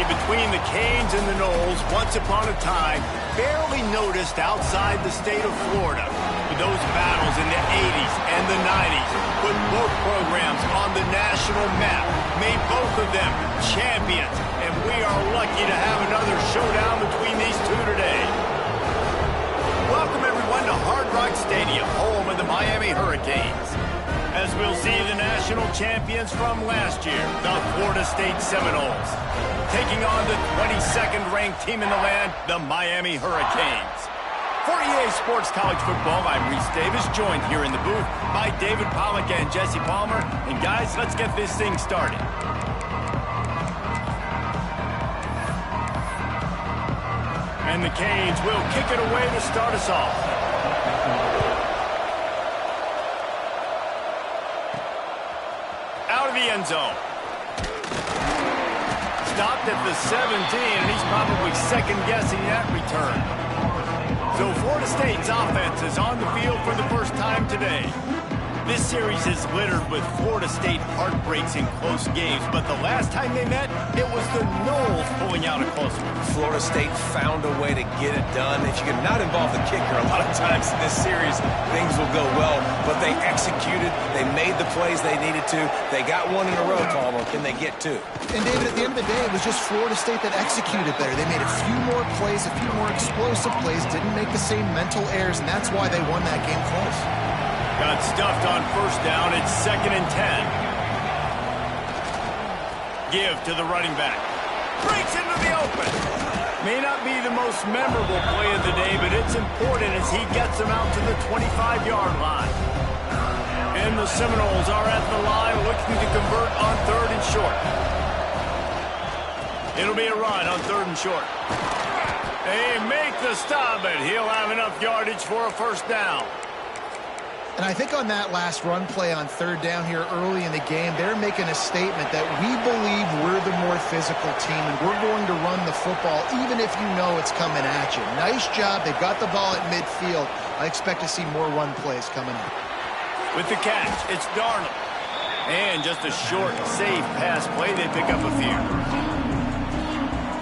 rivalry between the Canes and the Noles, once upon a time, barely noticed outside the state of Florida. But those battles in the 80s and the 90s put both programs on the national map, made both of them champions, and we are lucky to have another showdown between these two today. Welcome, everyone, to Hard Rock Stadium, home of the Miami Hurricanes. As we'll see the national champions from last year, the Florida State Seminoles, taking on the 22nd ranked team in the land, the Miami Hurricanes. For EA Sports College Football, I'm Reese Davis, joined here in the booth by David Pollack and Jesse Palmer. And guys, let's get this thing started. And the Canes will kick it away to start us off. The end zone. Stopped at the 17, and he's probably second-guessing that return. So Florida State's offense is on the field for the first time today. This series is littered with Florida State heartbreaks in close games, but the last time they met, it was the Noles pulling out a close one. Florida State found a way to get it done. If you could not involve the kicker, a lot of times in this series, things will go well, but they executed, they made the plays they needed to, they got one in a row, Palmer. Can they get two? And David, at the end of the day, it was just Florida State that executed better. They made a few more plays, a few more explosive plays, didn't make the same mental errors, and that's why they won that game close. Got stuffed on first down. It's 2nd and 10. Give to the running back. Breaks into the open. May not be the most memorable play of the day, but it's important as he gets them out to the 25-yard line. And the Seminoles are at the line looking to convert on 3rd and short. It'll be a run on 3rd and short. They make the stop, but he'll have enough yardage for a first down. And I think on that last run play on 3rd down here early in the game, they're making a statement that we believe we're the more physical team and we're going to run the football even if you know it's coming at you. Nice job. They've got the ball at midfield. I expect to see more run plays coming up. With the catch, it's Darnold. And just a short, safe pass play. They pick up a few.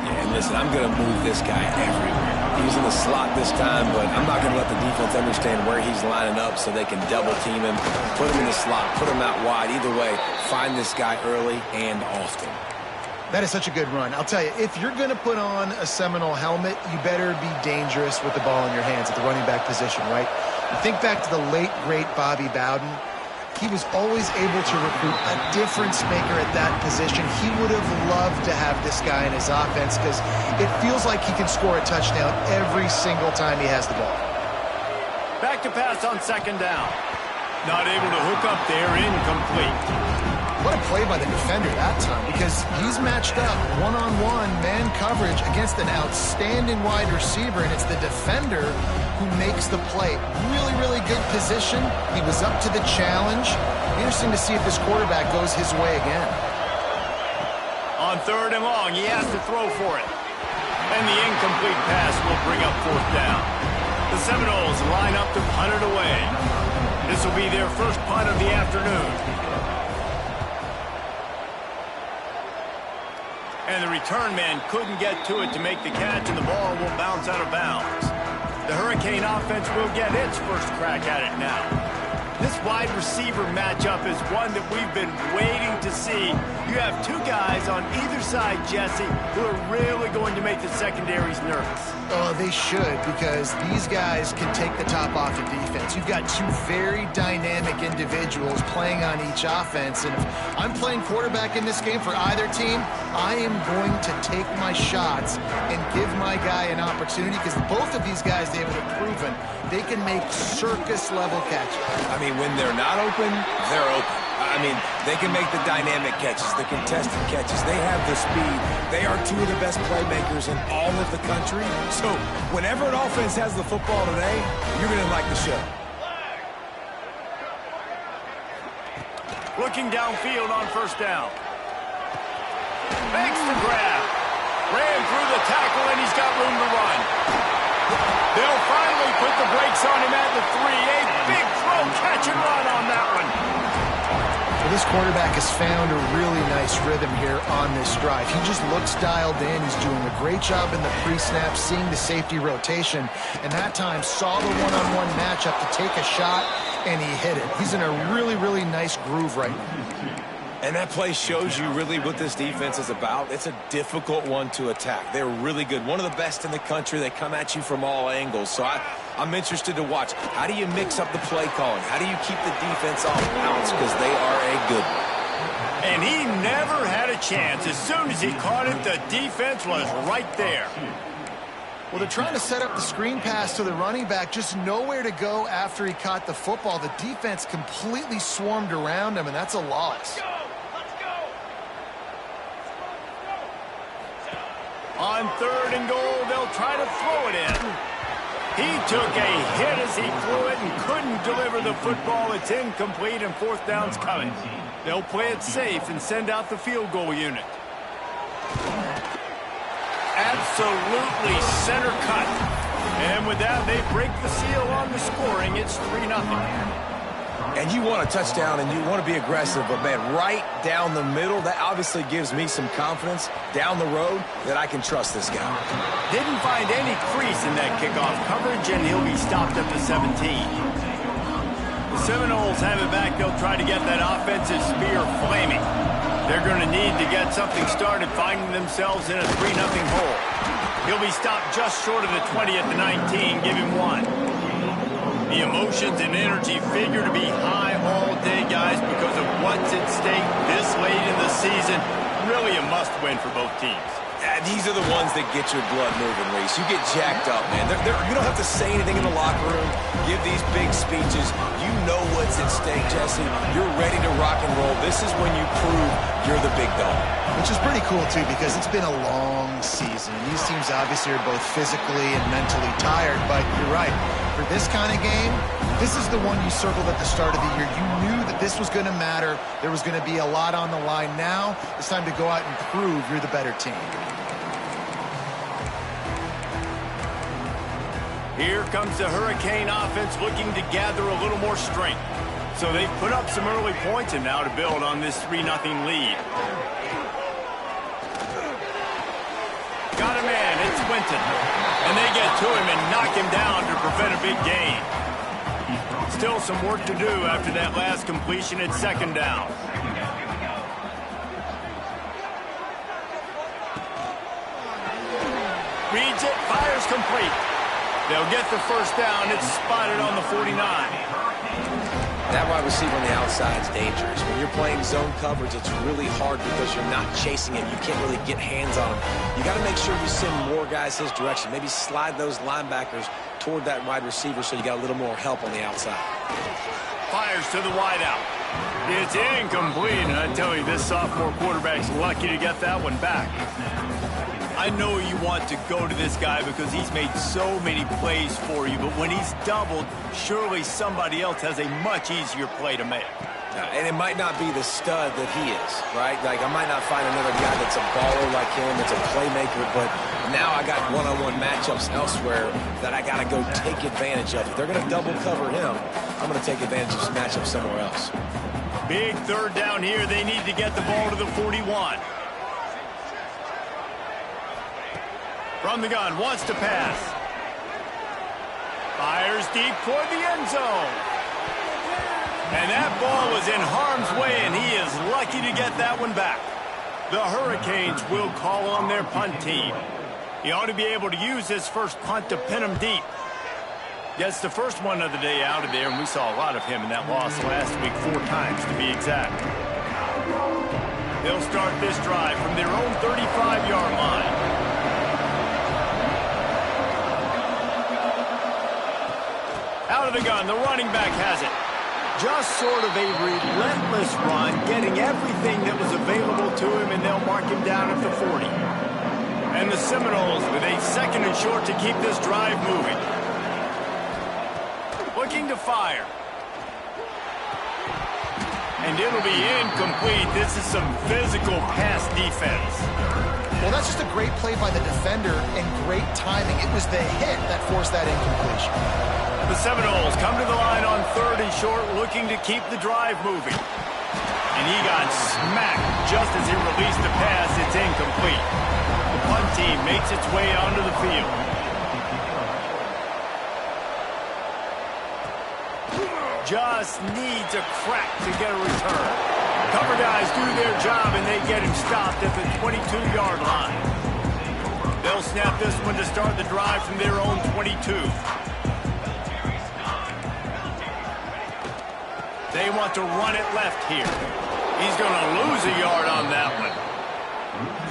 Yeah, and listen, I'm going to move this guy everywhere. He's in the slot this time, but I'm not going to let the defense understand where he's lining up so they can double team him, put him in the slot, put him out wide. Either way, find this guy early and often. That is such a good run. I'll tell you, if you're going to put on a Seminole helmet, you better be dangerous with the ball in your hands at the running back position, right? You think back to the late, great Bobby Bowden. He was always able to recruit a difference maker at that position. He would have loved to have this guy in his offense because it feels like he can score a touchdown every single time he has the ball. Back to pass on 2nd down. Not able to hook up there, incomplete. What a play by the defender that time, because he's matched up one-on-one man coverage against an outstanding wide receiver, and it's the defender who makes the play. Really, really good position. He was up to the challenge. Interesting to see if this quarterback goes his way again. On 3rd and long, he has to throw for it. And the incomplete pass will bring up 4th down. The Seminoles line up to punt it away. This will be their first punt of the afternoon. And the return man couldn't get to it to make the catch, and the ball will bounce out of bounds. The Hurricane offense will get its first crack at it now. This wide receiver matchup is one that we've been waiting to see. You have two guys on either side, Jesse, who are really going to make the secondaries nervous. Oh, they should, because these guys can take the top off the defense. You've got two very dynamic individuals playing on each offense, and if I'm playing quarterback in this game for either team, I am going to take my shots and give my guy an opportunity, because both of these guys, they've proven they can make circus-level catches. I mean, when they're not open, they're open. I mean, they can make the dynamic catches, the contested catches. They have the speed. They are two of the best playmakers in all of the country. So whenever an offense has the football today, you're going to like the show. Looking downfield on 1st down. Makes the grab. Ran through the tackle, and he's got room to run. They'll finally put the brakes on him at the 3. A big throw, catch and run on that one. Well, this quarterback has found a really nice rhythm here on this drive. He just looks dialed in. He's doing a great job in the pre-snap, seeing the safety rotation, and that time saw the one-on-one matchup to take a shot, and he hit it. He's in a really, really nice groove right now. And that play shows you really what this defense is about. It's a difficult one to attack. They're really good. One of the best in the country. They come at you from all angles. So I'm interested to watch. How do you mix up the play calling? How do you keep the defense off balance? Because they are a good one. And he never had a chance. As soon as he caught it, the defense was right there. Well, they're trying to set up the screen pass to the running back, just nowhere to go after he caught the football. The defense completely swarmed around him, and that's a loss. On 3rd and goal, they'll try to throw it in. He took a hit as he threw it and couldn't deliver the football. It's incomplete, and 4th down's coming. They'll play it safe and send out the field goal unit. Absolutely center cut. And with that, they break the seal on the scoring. It's 3-0. And you want a touchdown and you want to be aggressive, but man, right down the middle, that obviously gives me some confidence down the road that I can trust this guy. Didn't find any crease in that kickoff coverage, and he'll be stopped at the 17. The Seminoles have it back. They'll try to get that offensive spear flaming. They're going to need to get something started, finding themselves in a 3-0 hole. He'll be stopped just short of the 20 at the 19. Give him 1. The emotions and energy figure to be high all day, guys, because of what's at stake this late in the season. Really a must-win for both teams. These are the ones that get your blood moving, Reese. You get jacked up, man. You don't have to say anything in the locker room, give these big speeches. You know what's at stake, Jesse. You're ready to rock and roll. This is when you prove you're the big dog. Which is pretty cool, too, because it's been a long season. These teams obviously are both physically and mentally tired, but you're right. For this kind of game, this is the one you circled at the start of the year. You knew that this was going to matter. There was going to be a lot on the line. Now it's time to go out and prove you're the better team. Here comes the Hurricane offense looking to gather a little more strength. So they've put up some early points and now to build on this 3-0 lead. Got a man, it's Winton. And they get to him and knock him down to prevent a big gain. Still some work to do after that last completion at 2nd down. Reads it, fires complete. They'll get the 1st down. It's spotted on the 49. That wide receiver on the outside is dangerous. When you're playing zone coverage, it's really hard because you're not chasing him. You can't really get hands on him. You got to make sure you send more guys his direction. Maybe slide those linebackers toward that wide receiver so you got a little more help on the outside. Fires to the wideout. It's incomplete, and I tell you, this sophomore quarterback's lucky to get that one back. I know you want to go to this guy because he's made so many plays for you, but when he's doubled, surely somebody else has a much easier play to make. And it might not be the stud that he is, right? Like, I might not find another guy that's a baller like him, that's a playmaker, but now I got one-on-one matchups elsewhere that I got to go take advantage of. If they're going to double cover him, I'm going to take advantage of some matchups somewhere else. Big 3rd down here. They need to get the ball to the 41. From the gun, wants to pass. Fires deep toward the end zone. And that ball was in harm's way, and he is lucky to get that one back. The Hurricanes will call on their punt team. He ought to be able to use his first punt to pin him deep. Gets the first one of the day out of there, and we saw a lot of him in that loss last week, 4 times to be exact. They'll start this drive from their own 35-yard line. Out of the gun, the running back has it. Just sort of a relentless run, getting everything that was available to him, and they'll mark him down at the 40. And the Seminoles with a 2nd and short to keep this drive moving. Looking to fire. And it'll be incomplete. This is some physical pass defense. Well, that's just a great play by the defender and great timing. It was the hit that forced that incompletion. The Seminoles come to the line on 3rd and short, looking to keep the drive moving. And he got smacked just as he released the pass. It's incomplete. The punt team makes its way onto the field. Just needs a crack to get a return. Cover guys do their job, and they get him stopped at the 22-yard line. They'll snap this one to start the drive from their own 22. They want to run it left here. He's going to lose a yard on that one.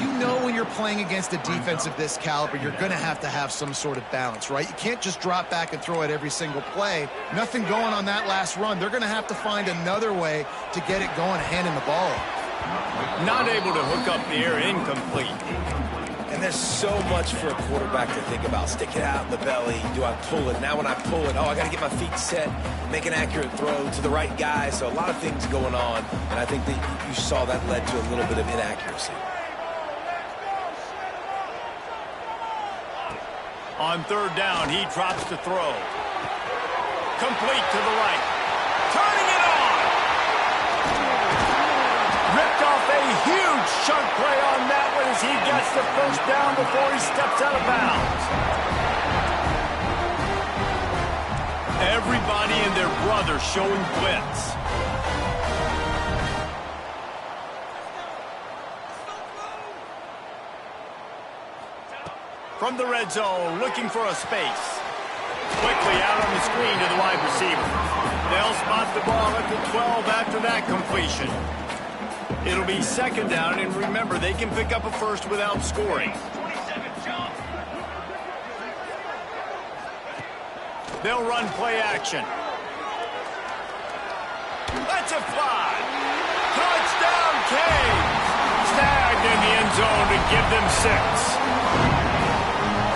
You know when you're playing against a defense of this caliber, you're going to have some sort of balance, right? You can't just drop back and throw it every single play. Nothing going on that last run. They're going to have to find another way to get it going, handing the ball off. Not able to hook up the air, incomplete. And there's so much for a quarterback to think about. Stick it out in the belly. Do I pull it? Now when I pull it, I got to get my feet set, make an accurate throw to the right guy. So a lot of things going on, and I think that you saw that led to a little bit of inaccuracy. On third down, he drops the throw. Complete to the right. Turning it on! Ripped off a huge chunk play on that one as he gets the first down before he steps out of bounds. Everybody and their brother showing blitz. From the red zone, looking for a space. Quickly out on the screen to the wide receiver. They'll spot the ball at the 12 after that completion. It'll be second down, and remember, they can pick up a first without scoring. They'll run play action. Let's it fly. Touchdown, Canes. Snagged in the end zone to give them 6.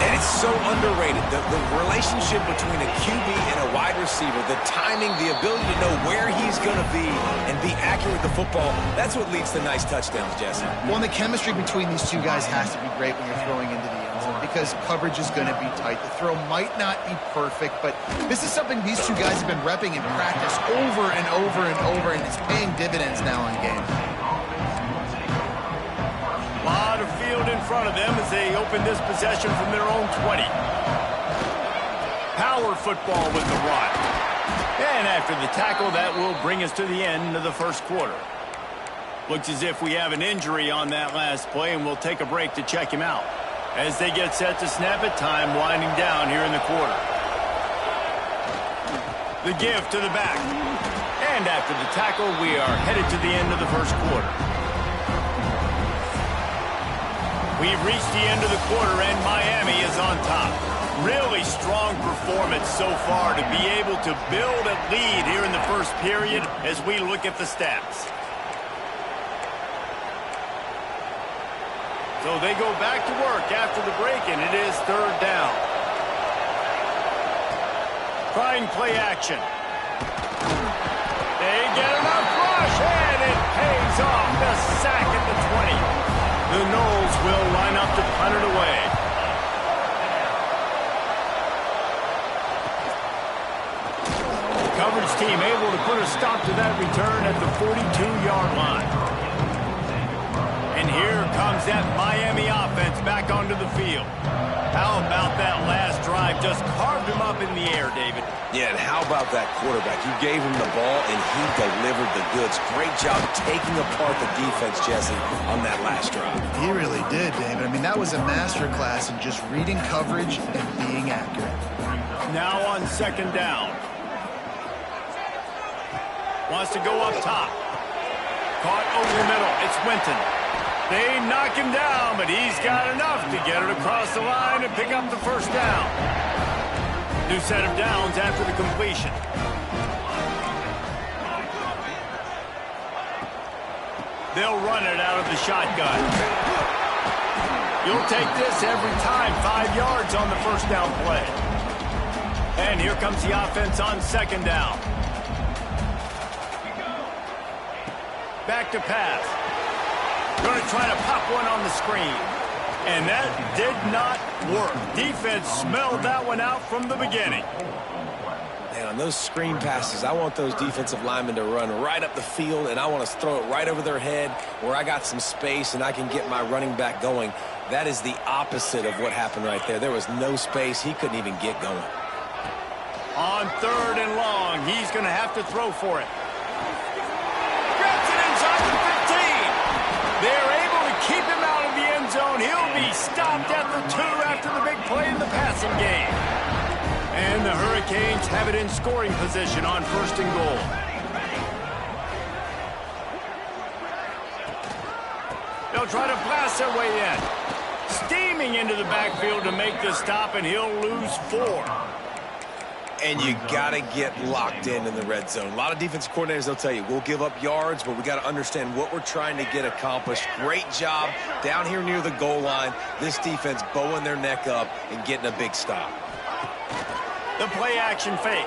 And it's so underrated. The relationship between a QB and a wide receiver, the timing, the ability to know where he's going to be and be accurate with the football, that's what leads to nice touchdowns, Jesse. Well, and the chemistry between these two guys has to be great when you're throwing into the end zone because coverage is going to be tight. The throw might not be perfect, but this is something these two guys have been repping in practice over and over and over, and it's paying dividends now in games. A lot of field in front of them as they open this possession from their own 20. Power football with the run. And after the tackle, that will bring us to the end of the first quarter. Looks as if we have an injury on that last play, and we'll take a break to check him out. As they get set to snap it, time winding down here in the quarter. The give to the back. And after the tackle, we are headed to the end of the first quarter. We've reached the end of the quarter, and Miami is on top. Really strong performance so far to be able to build a lead here in the first period as we look at the stats. So they go back to work after the break, and it is third down. Trying play action. They get enough rush, and it pays off. The sack at the 20. The Noles will line up to punt it away. The coverage team able to put a stop to that return at the 42-yard line. And here comes that Miami offense back onto the field. How about that last drive? Just carved him up in the air, David. Yeah, and how about that quarterback? You gave him the ball, and he delivered the goods. Great job taking apart the defense, Jesse, on that last drive. He really did, David. I mean, that was a masterclass in just reading coverage and being accurate. Now on second down. Wants to go up top. Caught over the middle. It's Winton. They knock him down, but he's got enough to get it across the line and pick up the first down. New set of downs after the completion. They'll run it out of the shotgun. You'll take this every time. 5 yards on the first down play. And here comes the offense on second down. Back to pass. Going to try to pop one on the screen. And that did not work. Defense smelled that one out from the beginning. Man, on those screen passes, I want those defensive linemen to run right up the field, and I want to throw it right over their head where I got some space and I can get my running back going. That is the opposite of what happened right there. There was no space. He couldn't even get going. On 3rd and long, he's going to have to throw for it. Grabs it inside the 15. They're able to keep him out of the end zone. He'll be stopped at the 2 after the big play in the passing game. And the Hurricanes have it in scoring position on 1st and goal. They'll try to blast their way in. Steaming into the backfield to make the stop, and he'll lose 4. And you got to get locked in the red zone. A lot of defense coordinators, they'll tell you, we'll give up yards, but we got to understand what we're trying to get accomplished. Great job down here near the goal line. This defense bowing their neck up and getting a big stop. The play action fake.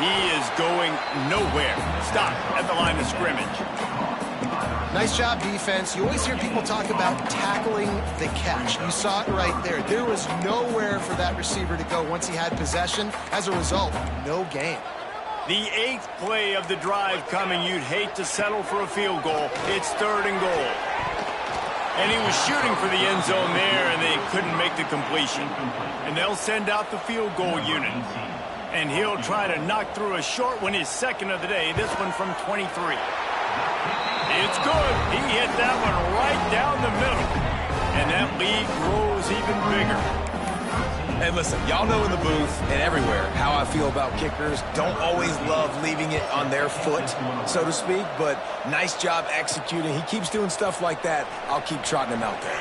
He is going nowhere. Stop at the line of scrimmage. Nice job, defense. You always hear people talk about tackling the catch. You saw it right there. There was nowhere for that receiver to go once he had possession. As a result, no gain. The 8th play of the drive coming. You'd hate to settle for a field goal. It's 3rd and goal. And he was shooting for the end zone there, and they couldn't make the completion. And they'll send out the field goal unit. And he'll try to knock through a short one, his 2nd of the day, this one from 23. It's good. He hit that one right down the middle. And that lead grows even bigger. And listen, y'all know in the booth and everywhere how I feel about kickers. Don't always love leaving it on their foot, so to speak, but nice job executing. He keeps doing stuff like that. I'll keep trotting him out there.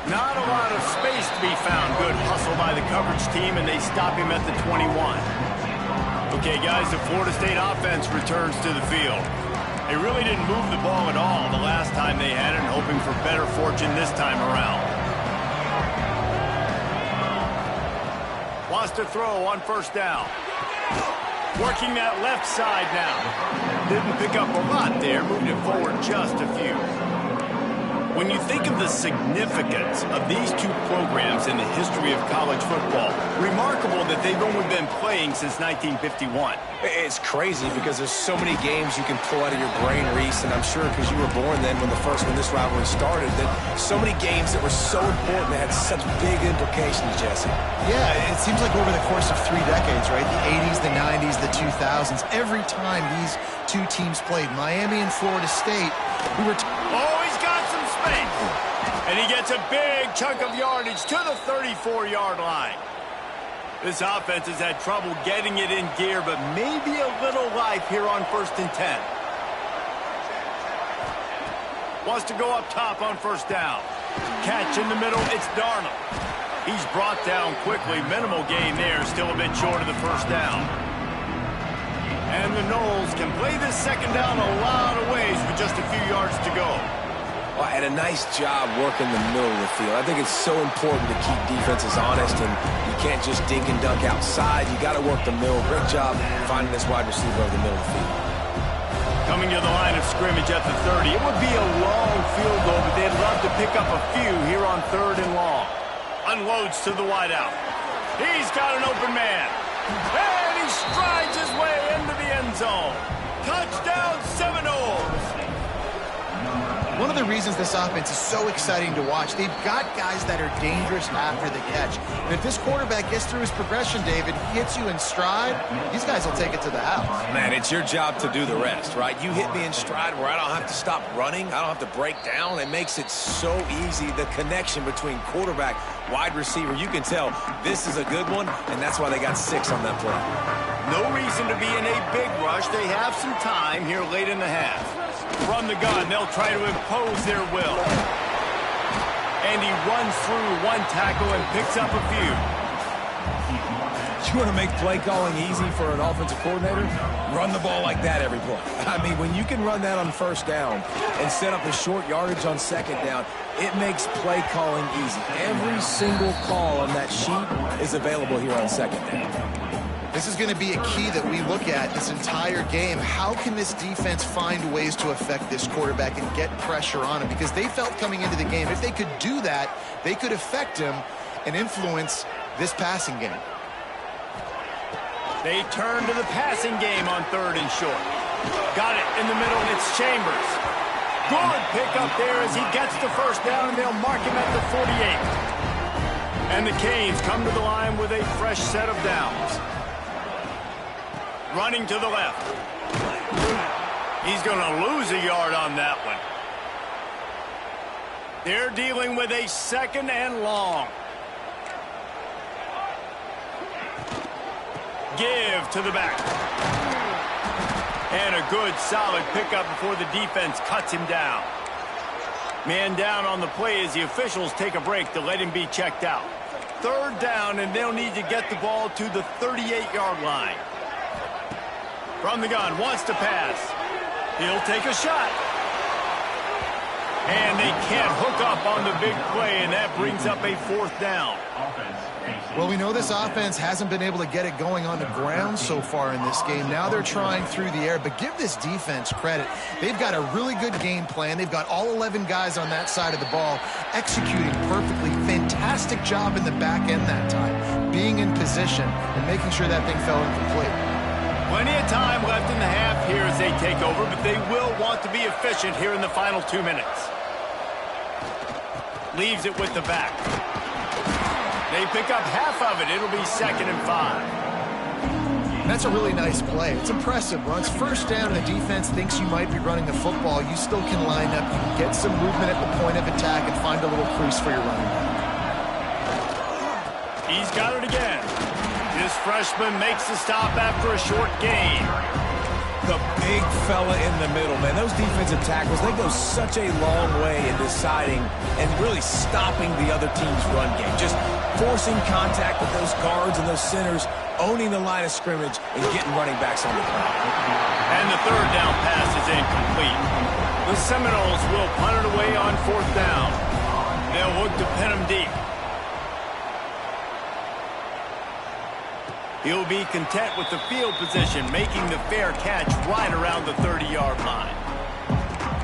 Not a lot of space to be found. Good hustle by the coverage team, and they stop him at the 21. Okay, guys, the Florida State offense returns to the field. They really didn't move the ball at all the last time they had it, and hoping for better fortune this time around. Wants to throw on 1st down. Working that left side now. Didn't pick up a lot there, moved it forward just a few. When you think of the significance of these two programs in the history of college football, remarkable that they've only been playing since 1951. It's crazy because there's so many games you can pull out of your brain, Reese, and I'm sure because you were born then when this rivalry started, that so many games that were so important that had such big implications, Jesse. Yeah, it seems like over the course of 3 decades, right? The 80s, the 90s, the 2000s, every time these two teams played, Miami and Florida State, we were... Oh, he's got some space. And he gets a big chunk of yardage to the 34-yard line. This offense has had trouble getting it in gear, but maybe a little life here on 1st and 10. Wants to go up top on 1st down. Catch in the middle, it's Darnold. He's brought down quickly. Minimal gain there, still a bit short of the 1st down. And the Noles can play this 2nd down a lot of ways with just a few yards to go. Well, and a nice job working the middle of the field. I think it's so important to keep defenses honest, and you can't just dink and dunk outside. You got to work the middle. Great job finding this wide receiver over the middle of the field. Coming to the line of scrimmage at the 30. It would be a long field goal, but they'd love to pick up a few here on 3rd and long. Unloads to the wideout. He's got an open man. And he strides his way into the end zone. Touchdown, Seminoles. One of the reasons this offense is so exciting to watch, they've got guys that are dangerous after the catch. And if this quarterback gets through his progression, David, he hits you in stride, these guys will take it to the house. Man, it's your job to do the rest, right? You hit me in stride where I don't have to stop running. I don't have to break down. It makes it so easy, the connection between quarterback, wide receiver. You can tell this is a good one, and that's why they got 6 on that play. No reason to be in a big rush. They have some time here late in the half. From the gun, they'll try to impose their will. And he runs through one tackle and picks up a few. You want to make play calling easy for an offensive coordinator? Run the ball like that every play. I mean, when you can run that on 1st down and set up a short yardage on 2nd down, it makes play calling easy. Every single call on that sheet is available here on 2nd down. This is going to be a key that we look at this entire game. How can this defense find ways to affect this quarterback and get pressure on him? Because they felt coming into the game, if they could do that, they could affect him and influence this passing game. They turn to the passing game on 3rd and short. Got it in the middle, and it's Chambers. Good pickup there as he gets the first down, and they'll mark him at the 48. And the Canes come to the line with a fresh set of downs. Running to the left. He's going to lose a yard on that one. They're dealing with a 2nd and long. Give to the back. And a good, solid pickup before the defense cuts him down. Man down on the play as the officials take a break to let him be checked out. 3rd down, and they'll need to get the ball to the 38-yard line. From the gun, wants to pass. He'll take a shot. And they can't hook up on the big play, and that brings up a 4th down. Well, we know this offense hasn't been able to get it going on the ground so far in this game. Now they're trying through the air, but give this defense credit. They've got a really good game plan. They've got all 11 guys on that side of the ball executing perfectly. Fantastic job in the back end that time, being in position and making sure that thing fell incomplete. Plenty of time left in the half here as they take over, but they will want to be efficient here in the final 2 minutes. Leaves it with the back. They pick up half of it. It'll be 2nd and 5. That's a really nice play. It's impressive. Once 1st down and the defense thinks you might be running the football, you still can line up. You can get some movement at the point of attack and find a little crease for your running back. He's got it again. This freshman makes the stop after a short gain. The big fella in the middle, man. Those defensive tackles, they go such a long way in deciding and really stopping the other team's run game. Just forcing contact with those guards and those centers, owning the line of scrimmage, and getting running backs on the ground. And the 3rd down pass is incomplete. The Seminoles will punt it away on 4th down. They'll look to pin him deep. He'll be content with the field position, making the fair catch right around the 30-yard line.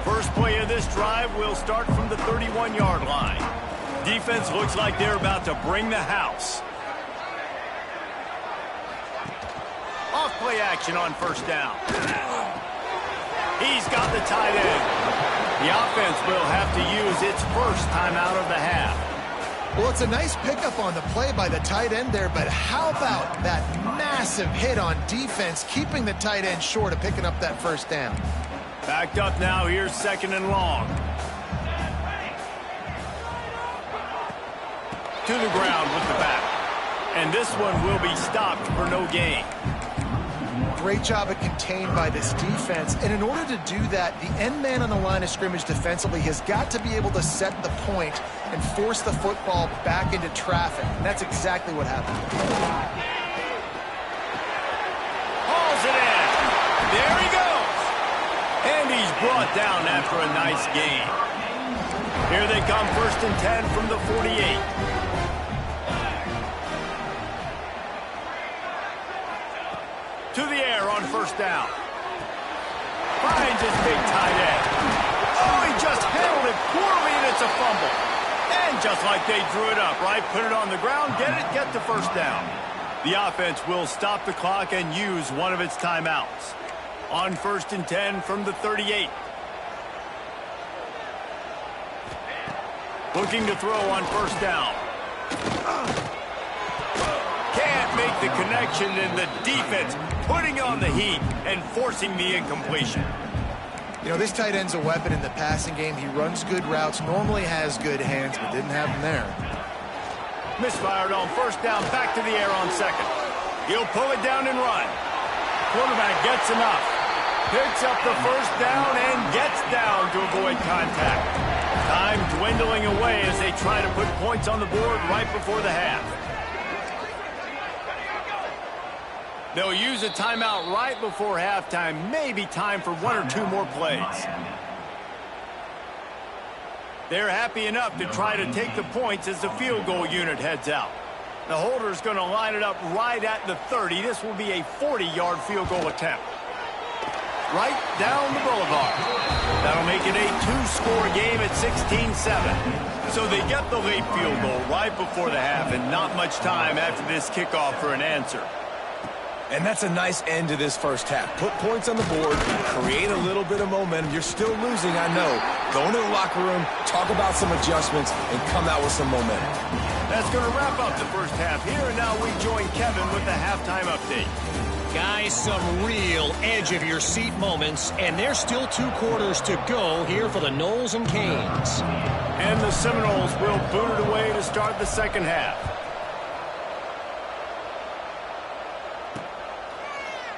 First play of this drive will start from the 31-yard line. Defense looks like they're about to bring the house. Off play action on 1st down. He's got the tight end. The offense will have to use its first timeout of the half. Well, it's a nice pickup on the play by the tight end there, but how about that massive hit on defense, keeping the tight end short of picking up that 1st down? Backed up now, here's 2nd and long. To the ground with the back. And this one will be stopped for no gain. Great job at contained by this defense. And in order to do that, the end man on the line of scrimmage defensively has got to be able to set the point and force the football back into traffic. And that's exactly what happened. Hauls it in. There he goes. And he's brought down after a nice gain. Here they come, 1st and 10 from the 48. To the air on 1st down. Finds his big tight end. Oh, he just handled it poorly, and it's a fumble. And just like they drew it up, right? Put it on the ground, get the 1st down. The offense will stop the clock and use one of its timeouts. On 1st and 10 from the 38. Looking to throw on 1st down. Can't make the connection, and the defense putting on the heat and forcing the incompletion. You know, this tight end's a weapon in the passing game. He runs good routes, normally has good hands, but didn't have them there. Misfired on 1st down, back to the air on 2nd. He'll pull it down and run. Quarterback gets enough. Picks up the 1st down and gets down to avoid contact. Time dwindling away as they try to put points on the board right before the half. They'll use a timeout right before halftime. Maybe time for 1 or 2 more plays. They're happy enough to try to take the points as the field goal unit heads out. The holder's going to line it up right at the 30. This will be a 40-yard field goal attempt. Right down the boulevard. That'll make make it a two-score game at 16-7. So they get the late field goal right before the half, and not much time after this kickoff for an answer. And that's a nice end to this first half. Put points on the board, create a little bit of momentum. You're still losing, I know. Go into the locker room, talk about some adjustments, and come out with some momentum. That's going to wrap up the first half here, and now we join Kevin with the halftime update. Guys, some real edge-of-your-seat moments, and there's still 2 quarters to go here for the Noles and Canes. And the Seminoles will boot it away to start the second half.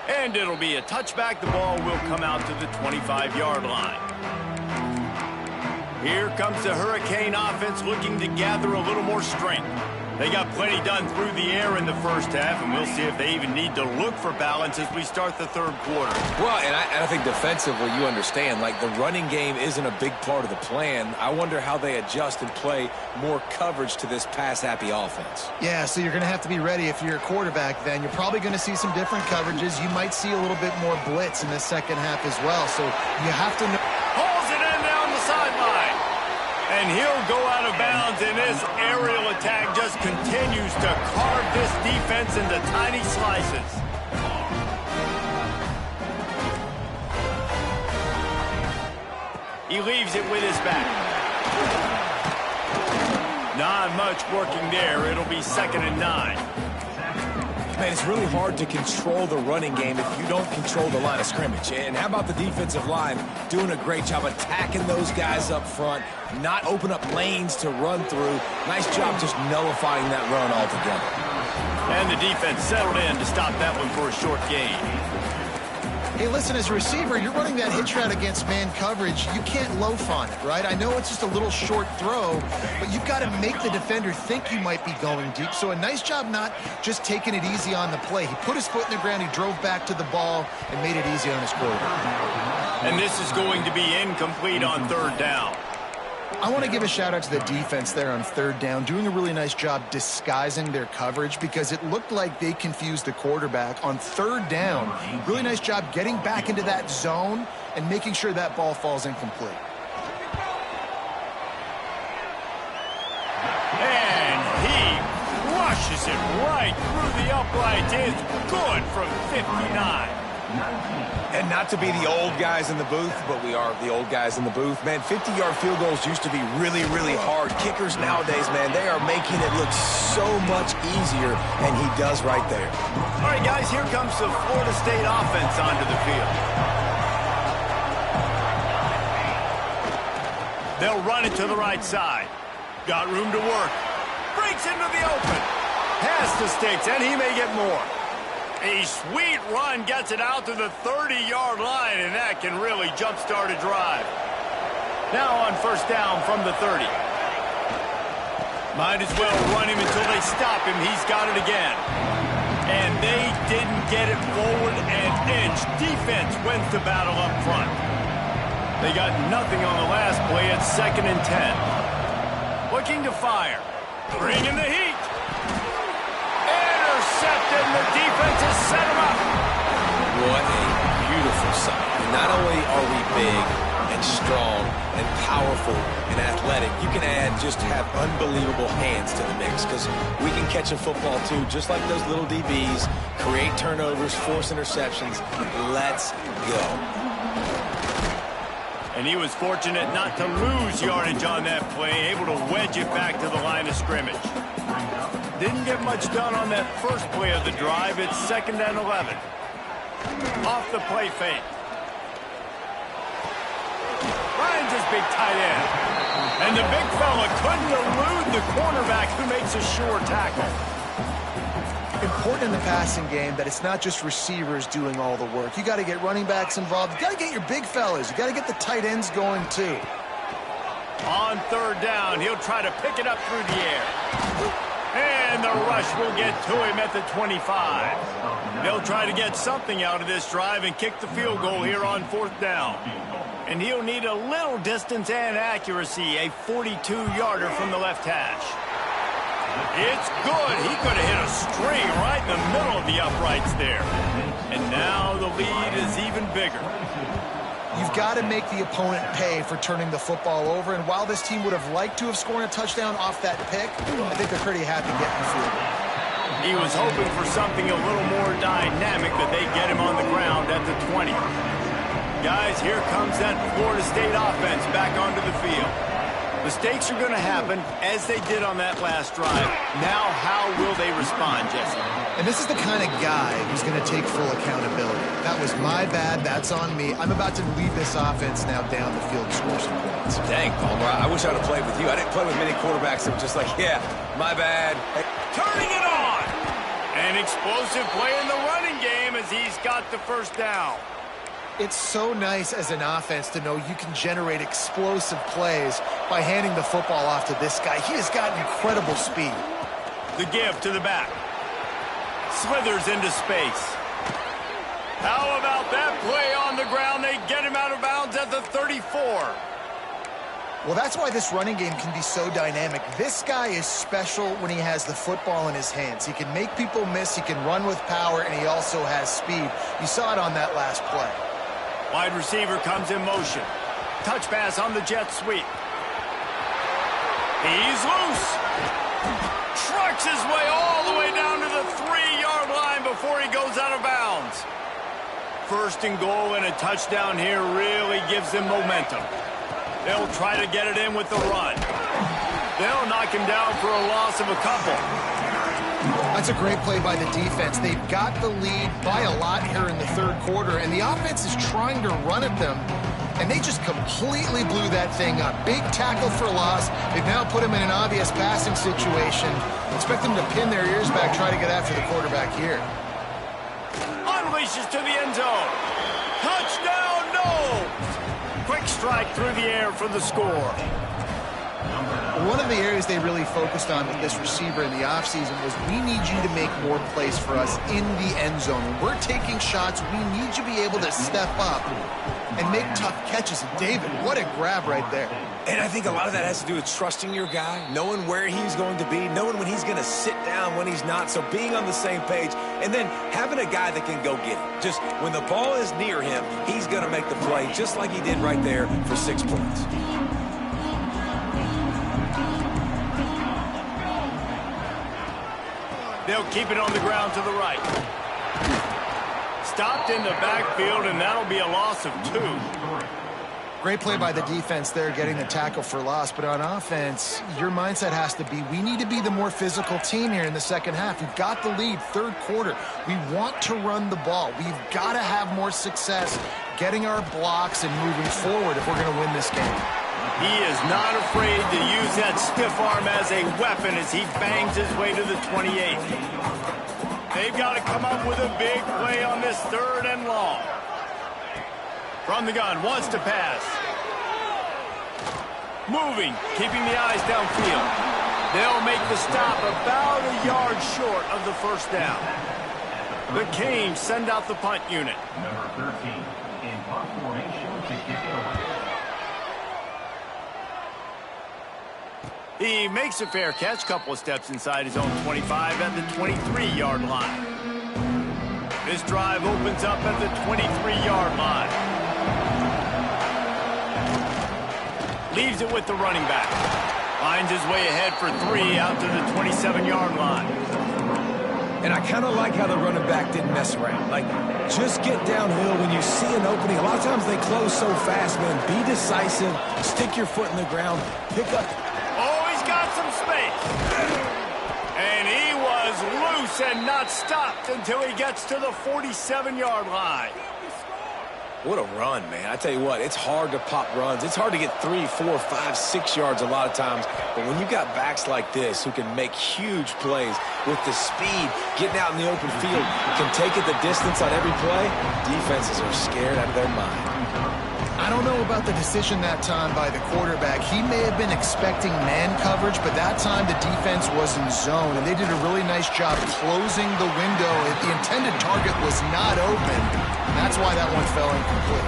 And it'll be a touchback. The ball will come out to the 25-yard line. Here comes the Hurricane offense looking to gather a little more strength. They got plenty done through the air in the first half, and we'll see if they even need to look for balance as we start the third quarter. Well, and I think defensively, you understand, like the running game isn't a big part of the plan. I wonder how they adjust and play more coverage to this pass-happy offense. Yeah, so you're going to have to be ready if you're a quarterback then. You're probably going to see some different coverages. You might see a little bit more blitz in the second half as well. So you have to know. Pulls it in down the sideline. And he'll go out of bounds, and this aerial attack just continues to carve this defense into tiny slices. He leaves it with his back. Not much working there. It'll be 2nd and 9. Man, it's really hard to control the running game if you don't control the line of scrimmage. And how about the defensive line doing a great job attacking those guys up front, not open up lanes to run through. Nice job just nullifying that run altogether. And the defense settled in to stop that one for a short gain. Hey, listen, as a receiver, you're running that hitch route against man coverage. You can't loaf on it, right? I know it's just a little short throw, but you've got to make the defender think you might be going deep. So a nice job not just taking it easy on the play. He put his foot in the ground, he drove back to the ball, and made it easy on his quarterback. And this is going to be incomplete on 3rd down. I want to give a shout-out to the defense there on 3rd down, doing a really nice job disguising their coverage because it looked like they confused the quarterback on 3rd down. Really nice job getting back into that zone and making sure that ball falls incomplete. And he rushes it right through the uprights. It's good from 59. And not to be the old guys in the booth, but we are the old guys in the booth. Man, 50-yard field goals used to be really, really hard. Kickers nowadays, man, they are making it look so much easier, and he does right there. All right, guys, here comes the Florida State offense onto the field. They'll run it to the right side. Got room to work. Breaks into the open. Pass to Sticks, and he may get more. A sweet run gets it out to the 30-yard line, and that can really jumpstart a drive. Now on 1st down from the 30. Might as well run him until they stop him. He's got it again. And they didn't get it forward an inch. Defense wins the battle up front. They got nothing on the last play at 2nd and 10. Looking to fire. Bring in the heat. And the defense has set him up. What a beautiful sight. And not only are we big and strong and powerful and athletic, you can just have unbelievable hands to the mix because we can catch a football too, just like those little DBs, create turnovers, force interceptions. Let's go. And he was fortunate not to lose yardage on that play, able to wedge it back to the line of scrimmage. Didn't get much done on that first play of the drive. It's 2nd and 11. Off the play fake. Finds his big tight end. And the big fella couldn't elude the cornerback who makes a sure tackle. Important in the passing game that it's not just receivers doing all the work. You got to get running backs involved. You got to get your big fellas. You got to get the tight ends going too. On 3rd down, he'll try to pick it up through the air. And the rush will get to him at the 25. They'll try to get something out of this drive and kick the field goal here on 4th down. And he'll need a little distance and accuracy, a 42-yarder from the left hash. It's good. He could have hit a string right in the middle of the uprights there. And now the lead is even bigger. You've got to make the opponent pay for turning the football over, and while this team would have liked to have scored a touchdown off that pick, I think they're pretty happy getting the field goal. He was hoping for something a little more dynamic, but they get him on the ground at the 20. Guys, here comes that Florida State offense back onto the field. Mistakes are going to happen, as they did on that last drive. Now, how will they respond, Jesse? And this is the kind of guy who's going to take full accountability. That was my bad. That's on me. I'm about to lead this offense now down the field and score some points. Dang, Palmer, I wish I would have played with you. I didn't play with many quarterbacks that were just like, yeah, my bad. Hey. Turning it on! An explosive play in the running game as he's got the first down. It's so nice as an offense to know you can generate explosive plays by handing the football off to this guy. He has got incredible speed. The give to the back. Slithers into space. How about that play on the ground? They get him out of bounds at the 34. Well, that's why this running game can be so dynamic. This guy is special when he has the football in his hands. He can make people miss, he can run with power, and he also has speed. You saw it on that last play. Wide receiver comes in motion. Touch pass on the jet sweep. He's loose. Trucks his way all the way down to the 3-yard line before he goes out of bounds. First and goal and a touchdown here really gives them momentum. They'll try to get it in with the run. They'll knock him down for a loss of a couple. That's a great play by the defense. They've got the lead by a lot here in the third quarter, and the offense is trying to run at them, and they just completely blew that thing up. Big tackle for loss. They've now put him in an obvious passing situation. Expect them to pin their ears back, try to get after the quarterback here. Unleashes to the end zone. Touchdown, no! Quick strike through the air for the score. One of the areas they really focused on with this receiver in the offseason was we need you to make more plays for us in the end zone. When we're taking shots, we need you to be able to step up and make tough catches. And David, what a grab right there. And I think a lot of that has to do with trusting your guy, knowing where he's going to be, knowing when he's going to sit down, when he's not, so being on the same page, and then having a guy that can go get it. Just when the ball is near him, he's going to make the play just like he did right there for 6 points. They'll keep it on the ground to the right. Stopped in the backfield, and that'll be a loss of 2. Great play by the defense there, getting the tackle for loss. But on offense, your mindset has to be, we need to be the more physical team here in the second half. We've got the lead, third quarter. We want to run the ball. We've got to have more success getting our blocks and moving forward if we're going to win this game. He is not afraid to use that stiff arm as a weapon as he bangs his way to the 28. They've got to come up with a big play on this third and long. From the gun, wants to pass. Moving, keeping the eyes downfield. They'll make the stop about a yard short of the first down. The Canes send out the punt unit. Number 13 in punt formation to kick it away. He makes a fair catch, couple of steps inside his own 25 at the 23-yard line. This drive opens up at the 23-yard line. Leaves it with the running back. Finds his way ahead for 3 out to the 27-yard line. And I kind of like how the running back didn't mess around. Like, just get downhill when you see an opening. A lot of times they close so fast, man. Be decisive. Stick your foot in the ground. Pick up. Oh, he's got some space. And he was loose and not stopped until he gets to the 47-yard line. What a run, man. I tell you what, it's hard to pop runs. It's hard to get 3, 4, 5, 6 yards a lot of times. But when you got backs like this who can make huge plays with the speed, getting out in the open field, can take it the distance on every play, defenses are scared out of their mind. I don't know about the decision that time by the quarterback. He may have been expecting man coverage, but that time the defense was in zone, and they did a really nice job closing the window. The intended target was not open, and that's why that one fell incomplete.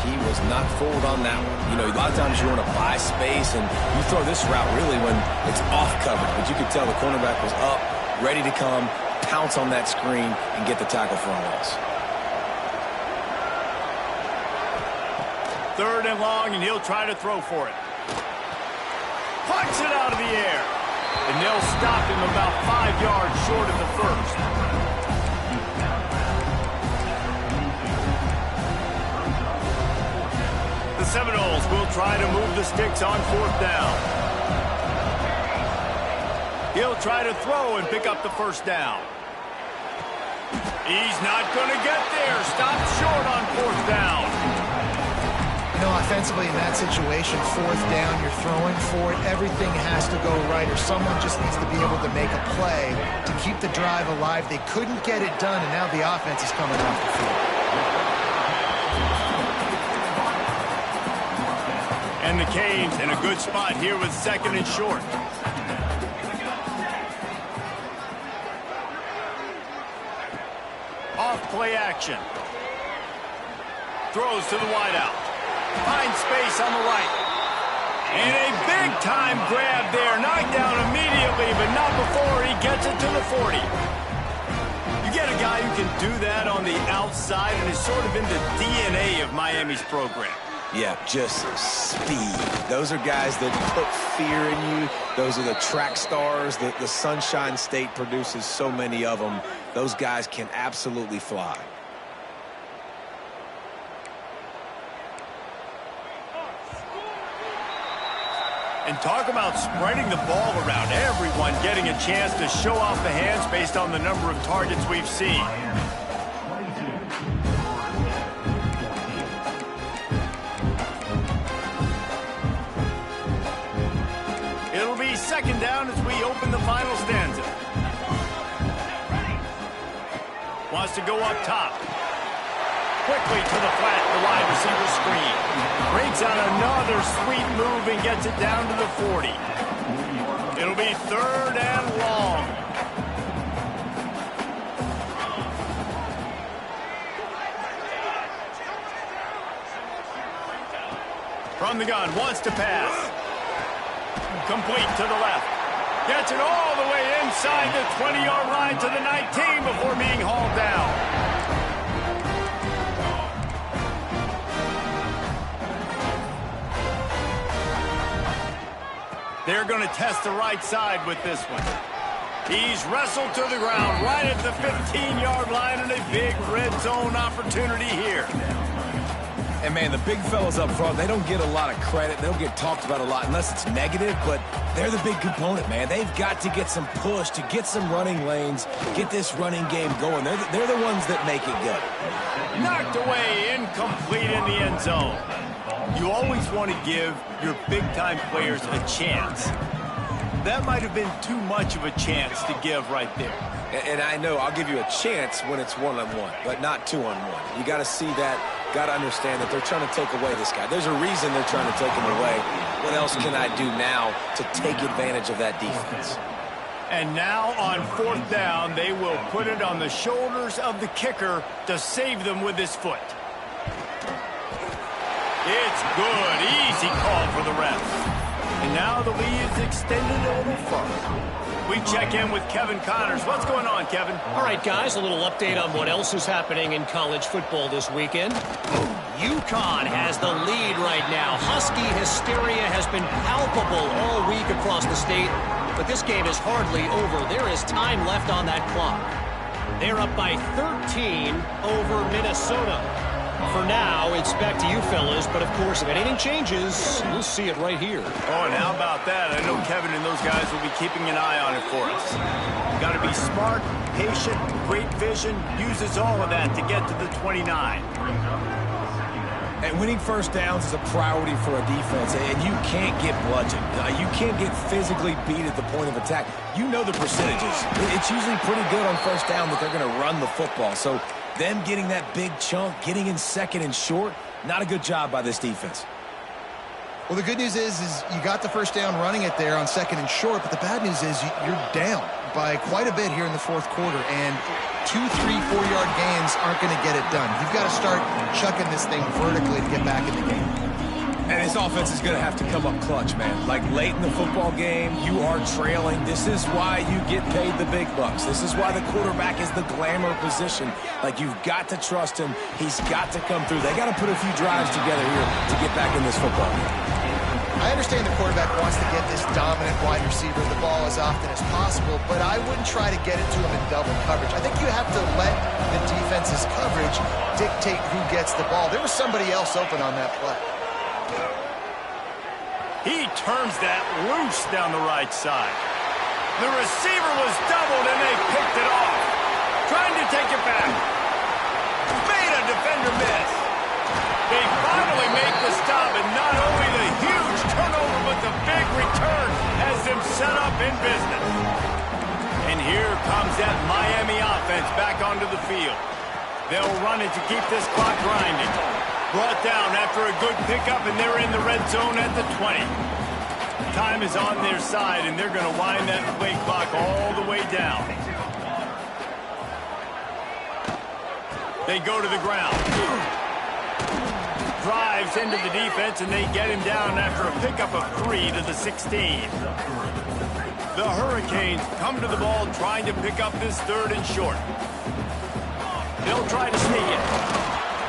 He was not fooled on that one. You know, a lot of times you want to buy space, and you throw this route really when it's off coverage, but you could tell the cornerback was up, ready to come, pounce on that screen, and get the tackle for a loss. 3rd and long, and he'll try to throw for it. Pucks it out of the air. And they'll stop him about 5 yards short of the first. The Seminoles will try to move the sticks on 4th down. He'll try to throw and pick up the 1st down. He's not going to get there. Stopped short on 4th down. You know, offensively in that situation, 4th down, you're throwing for it. Everything has to go right, or someone just needs to be able to make a play to keep the drive alive. They couldn't get it done, and now the offense is coming off the field. And the Canes in a good spot here with 2nd and short. Off play action. Throws to the wideout. Finds space on the right. And a big-time grab there. Knocked down immediately, but not before he gets it to the 40. You get a guy who can do that on the outside, and is sort of in the DNA of Miami's program. Yeah, just speed. Those are guys that put fear in you. Those are the track stars. The Sunshine State produces so many of them. Those guys can absolutely fly. And talk about spreading the ball around. Everyone getting a chance to show off the hands based on the number of targets we've seen. It'll be 2nd down as we open the final stanza. Wants to go up top. Quickly to the flat, the wide receiver screen. Breaks out another sweet move and gets it down to the 40. It'll be 3rd and long. From the gun, wants to pass. Complete to the left. Gets it all the way inside the 20-yard line to the 19 before being hauled down. They're going to test the right side with this one. He's wrestled to the ground right at the 15-yard line, and a big red zone opportunity here. And, man, the big fellas up front, they don't get a lot of credit. They don't get talked about a lot unless it's negative, but they're the big component, man. They've got to get some push, to get some running lanes, get this running game going. They're the ones that make it good. Knocked away, incomplete in the end zone. You always want to give your big-time players a chance. That might have been too much of a chance to give right there. And I know I'll give you a chance when it's one-on-one, but not two-on-one. You got to see that, got to understand that they're trying to take away this guy. There's a reason they're trying to take him away. What else can I do now to take advantage of that defense? And now on 4th down, they will put it on the shoulders of the kicker to save them with his foot. It's good. Easy call for the ref. And now the lead is extended a little further. We check in with Kevin Connors. What's going on, Kevin? All right, guys, a little update on what else is happening in college football this weekend. UConn has the lead right now. Husky hysteria has been palpable all week across the state, but this game is hardly over. There is time left on that clock. They're up by 13 over Minnesota. For now, it's back to you fellas, but of course, if anything changes, you'll see it right here. Oh, and how about that? I know Kevin and those guys will be keeping an eye on it for us. Got to be smart, patient, great vision, uses all of that to get to the 29. And winning 1st downs is a priority for a defense, and you can't get bludgeoned. You can't get physically beat at the point of attack. You know the percentages. It's usually pretty good on 1st down that they're going to run the football. So them getting that big chunk, getting in 2nd and short, not a good job by this defense. Well, the good news is you got the 1st down running it there on 2nd and short, but the bad news is you're down by quite a bit here in the 4th quarter, and 2, 3, 4-yard gains aren't going to get it done. You've got to start chucking this thing vertically to get back in the game. And this offense is going to have to come up clutch, man. Like late in the football game, you are trailing. This is why you get paid the big bucks. This is why the quarterback is the glamour position. Like, you've got to trust him. He's got to come through. They got to put a few drives together here to get back in this football game. I understand the quarterback wants to get this dominant wide receiver the ball as often as possible, but I wouldn't try to get it to him in double coverage. I think you have to let the defense's coverage dictate who gets the ball. There was somebody else open on that play. He turns that loose down the right side. The receiver was doubled, and they picked it off. Trying to take it back. Made a defender miss. They finally make the stop, and not only the huge turnover, but the big return has them set up in business. And here comes that Miami offense back onto the field. They'll run it to keep this clock grinding. Brought down after a good pickup, and they're in the red zone at the 20. Time is on their side, and they're going to wind that play clock all the way down. They go to the ground. Drives into the defense, and they get him down after a pickup of 3 to the 16. The Hurricanes come to the ball trying to pick up this 3rd and short. They'll try to sneak it.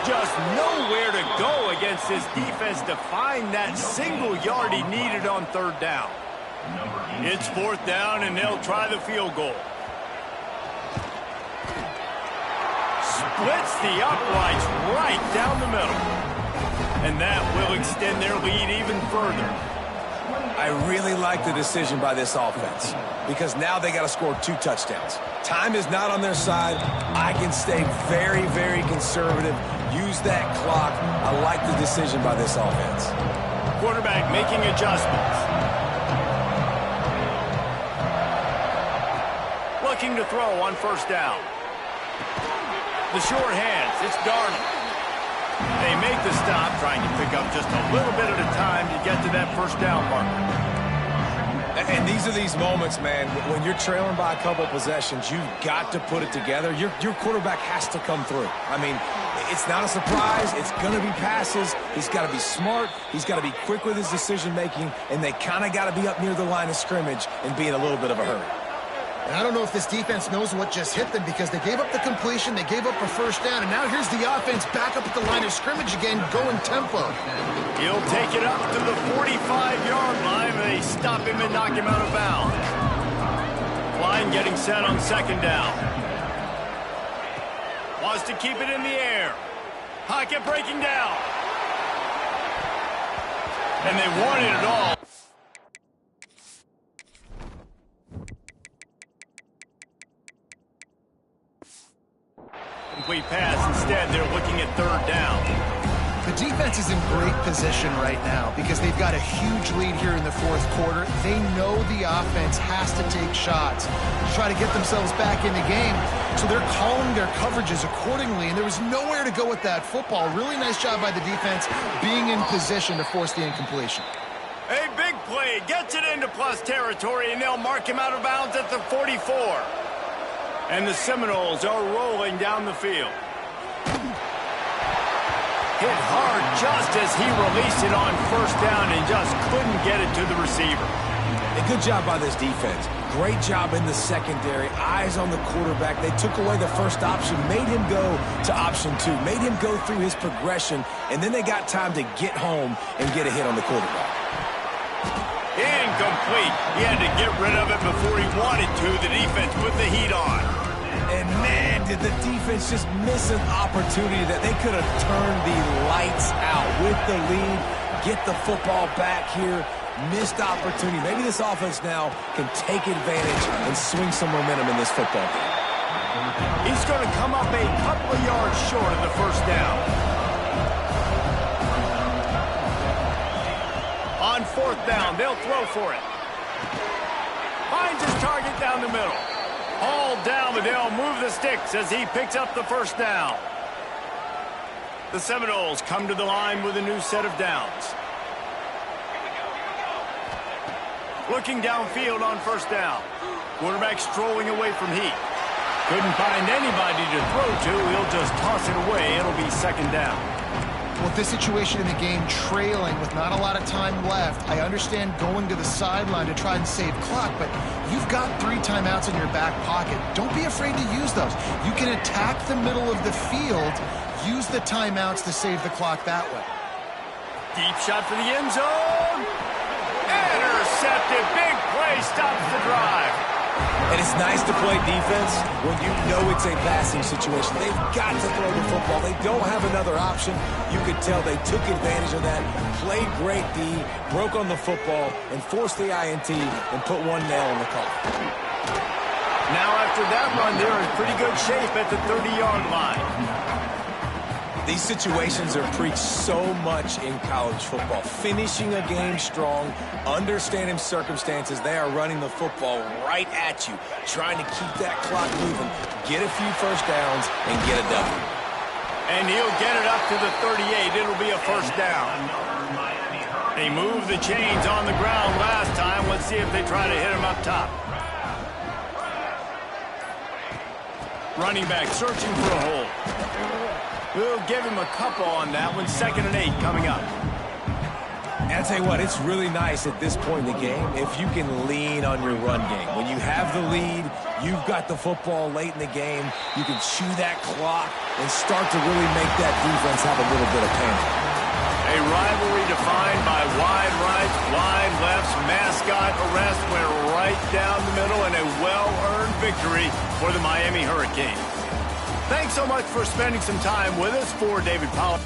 Just nowhere to go against this defense to find that single yard he needed on 3rd down. It's 4th down, and they'll try the field goal. Splits the uprights right down the middle. And that will extend their lead even further. I really like the decision by this offense because now they got to score 2 touchdowns. Time is not on their side. I can stay very, very conservative. Use that clock. I like the decision by this offense. Quarterback making adjustments. Looking to throw on 1st down. The short hands. It's Darnold. They make the stop, trying to pick up just a little bit at a time to get to that 1st down marker. And these are these moments, man, when you're trailing by a couple possessions, you've got to put it together. Your quarterback has to come through. I mean, it's not a surprise. It's going to be passes. He's got to be smart. He's got to be quick with his decision-making, and they kind of got to be up near the line of scrimmage and be in a little bit of a hurry. And I don't know if this defense knows what just hit them because they gave up the completion, they gave up a 1st down, and now here's the offense back up at the line of scrimmage again, going tempo. He'll take it up to the 45-yard line. They stop him and knock him out of bounds. Line getting set on 2nd down. Wants to keep it in the air. Pocket breaking down. And they wanted it all. Complete pass. Instead, they're looking at 3rd down. The defense is in great position right now because they've got a huge lead here in the 4th quarter. They know the offense has to take shots to try to get themselves back in the game. So they're calling their coverages accordingly, and there was nowhere to go with that football. Really nice job by the defense being in position to force the incompletion. A big play. Gets it into plus territory, and they'll mark him out of bounds at the 44. And the Seminoles are rolling down the field. Hit hard just as he released it on 1st down and just couldn't get it to the receiver. A good job by this defense. Great job in the secondary. Eyes on the quarterback. They took away the 1st option, made him go to option 2, made him go through his progression, and then they got time to get home and get a hit on the quarterback. Incomplete. He had to get rid of it before he wanted to. The defense put the heat on. And man, did the defense just miss an opportunity that they could have turned the lights out with the lead, get the football back here. Missed opportunity. Maybe this offense now can take advantage and swing some momentum in this football game. He's going to come up a couple of yards short of the 1st down. On 4th down, they'll throw for it. Finds his target down the middle. All down, but they'll move the sticks as he picks up the 1st down. The Seminoles come to the line with a new set of downs. Looking downfield on 1st down. Quarterback strolling away from heat. Couldn't find anybody to throw to. He'll just toss it away. It'll be 2nd down. Well, with this situation in the game, trailing with not a lot of time left, I understand going to the sideline to try and save clock, but you've got 3 timeouts in your back pocket. Don't be afraid to use those. You can attack the middle of the field, use the timeouts to save the clock that way. Deep shot for the end zone. Intercepted. Big play stops the drive. And it's nice to play defense when you know it's a passing situation. They've got to throw the football. They don't have another option. You could tell they took advantage of that, played great D, broke on the football, and forced the INT and put one nail in the coffin. Now after that run, they're in pretty good shape at the 30-yard line. These situations are preached so much in college football. Finishing a game strong, understanding circumstances. They are running the football right at you, trying to keep that clock moving, get a few first downs, and get a W. And he'll get it up to the 38. It'll be a first down. They moved the chains on the ground last time. Let's see if they try to hit him up top. Running back searching for a hole. We'll give him a couple on that one. 2nd and 8 coming up. And I'll tell you what, it's really nice at this point in the game if you can lean on your run game. When you have the lead, you've got the football late in the game, you can chew that clock and start to really make that defense have a little bit of panic. A rivalry defined by wide rights, wide lefts, mascot arrest went right down the middle, and a well-earned victory for the Miami Hurricanes. Thanks so much for spending some time with us. For David Pollack.